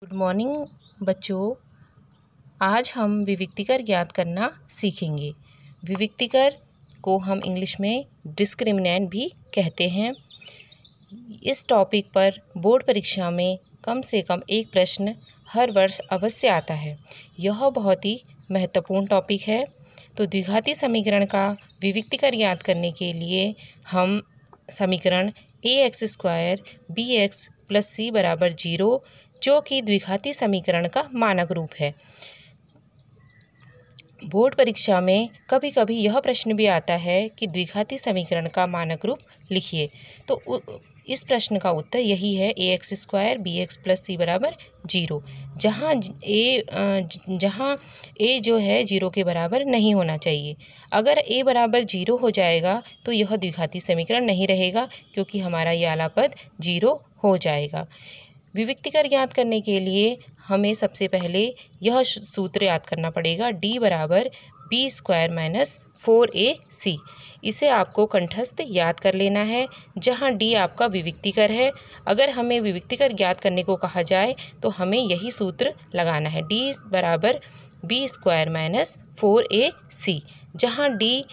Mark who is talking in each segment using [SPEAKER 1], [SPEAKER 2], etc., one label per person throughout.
[SPEAKER 1] Good morning बच्चों। आज हम विविक्तिकर ज्ञात करना सीखेंगे। विविक्तिकर को हम इंग्लिश में डिस्क्रिमिनेंट भी कहते हैं। इस टॉपिक पर बोर्ड परीक्षा में कम से कम एक प्रश्न हर वर्ष अवश्य आता है। यह बहुत ही महत्वपूर्ण टॉपिक है। तो द्विघाती समीकरण का विविक्तिकर ज्ञात करने के लिए हम समीकरण ax² bx + c = 0 जो कि द्विघाती समीकरण का मानक रूप है। बोर्ड परीक्षा में कभी कभी यह प्रश्न भी आता है कि द्विघाती समीकरण का मानक रूप लिखिए। तो इस प्रश्न का उत्तर यही है ax² bx + c = 0, जहाँ a जो है 0 के बराबर नहीं होना चाहिए। अगर a बराबर 0 हो जाएगा तो यह द्विघाती समीकरण नहीं रहेगा, क्योंकि हमारा ये आला पद 0 हो जाएगा। विविक्तिकर ज्ञात करने के लिए हमें सबसे पहले यह सूत्र याद करना पड़ेगा, d = b² - 4ac। इसे आपको कंठस्थ याद कर लेना है, जहां d आपका विविक्तिकर है। अगर हमें विविक्तिकर ज्ञात करने को कहा जाए तो हमें यही सूत्र लगाना है, d = b² - 4ac, जहां d,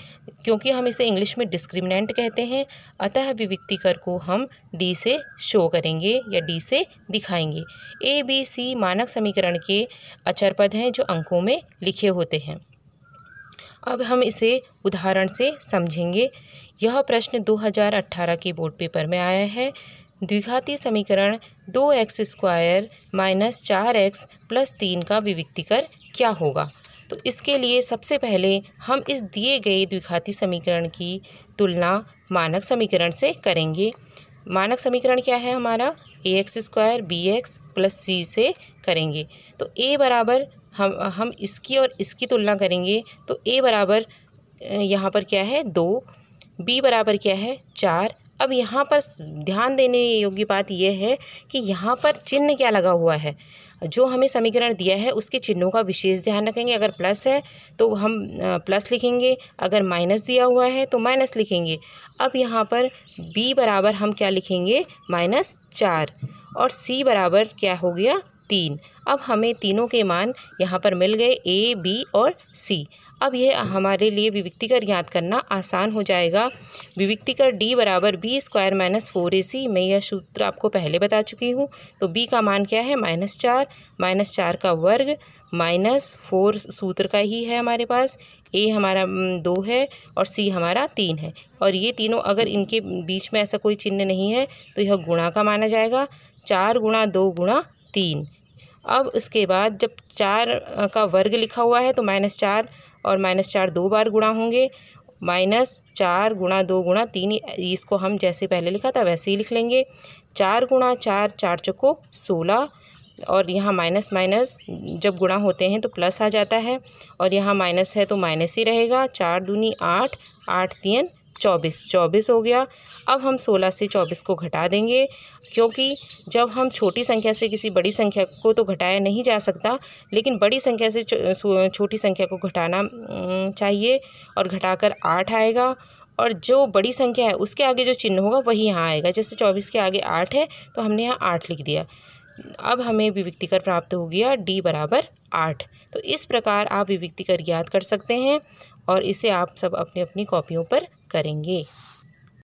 [SPEAKER 1] क्योंकि हम इसे इंग्लिश में डिस्क्रिमिनेंट कहते हैं, अतः विविक्तिकर को हम d से शो करेंगे या d से दिखाएंगे। a, b, c मानक समीकरण के अचर पद हैं जो अंकों में लिखे होते हैं। अब हम इसे उदाहरण से समझेंगे। यह प्रश्न 2018 के बोर्ड पेपर में आया है। द्विघाती समीकरण 2x² - 4x + 3 का विविक्तिकर क्या होगा? तो इसके लिए सबसे पहले हम इस दिए गए द्विघाती समीकरण की तुलना मानक समीकरण से करेंगे। मानक समीकरण क्या है हमारा? ax² bx + c से करेंगे। तो a बराबर हम इसकी और इसकी तुलना करेंगे, तो a बराबर यहाँ पर क्या है 2, b बराबर क्या है 4। अब यहाँ पर ध्यान देने योग्य बात यह है कि यहाँ पर चिन्ह क्या लगा हुआ है। जो हमें समीकरण दिया है उसके चिन्हों का विशेष ध्यान रखेंगे। अगर प्लस है तो हम प्लस लिखेंगे, अगर माइनस दिया हुआ है तो माइनस लिखेंगे। अब यहाँ पर b बराबर हम क्या लिखेंगे -4 और c बराबर क्या हो गया 3। अब हमें तीनों के मान यहाँ पर मिल गए, a, b और c। अब यह हमारे लिए विविक्तिकर ज्ञात करना आसान हो जाएगा। विविक्तिकर d = b² - 4ac, मैं यह सूत्र आपको पहले बता चुकी हूँ। तो b का मान क्या है -4, -4 का वर्ग -4 सूत्र का ही है हमारे पास। a हमारा 2 है और c हमारा 3 है, और ये तीनों अगर इनके बीच में ऐसा कोई चिन्ह नहीं है तो यह गुणा का माना जाएगा। 4 × 2 × 3। अब उसके बाद जब 4 का वर्ग लिखा हुआ है तो -4 और -4 2 बार गुणा होंगे। -4 × 2 × 3, इसको हम जैसे पहले लिखा था वैसे ही लिख लेंगे। 4 × 4 4 चौको 16, और यहाँ माइनस माइनस जब गुणा होते हैं तो प्लस आ जाता है, और यहाँ माइनस है तो माइनस ही रहेगा। 4 दूनी 8, 8 3 24 हो गया। अब हम 16 से 24 को घटा देंगे, क्योंकि जब हम छोटी संख्या से किसी बड़ी संख्या को तो घटाया नहीं जा सकता, लेकिन बड़ी संख्या से छोटी संख्या को घटाना चाहिए, और घटाकर 8 आएगा। और जो बड़ी संख्या है उसके आगे जो चिन्ह होगा वही यहाँ आएगा। जैसे 24 के आगे 8 है तो हमने यहाँ 8 लिख दिया। अब हमें विविक्तिकर प्राप्त हो गया d = 8। तो इस प्रकार आप विविक्तिकर ज्ञात कर सकते हैं, और इसे आप सब अपनी अपनी कॉपियों पर करेंगे।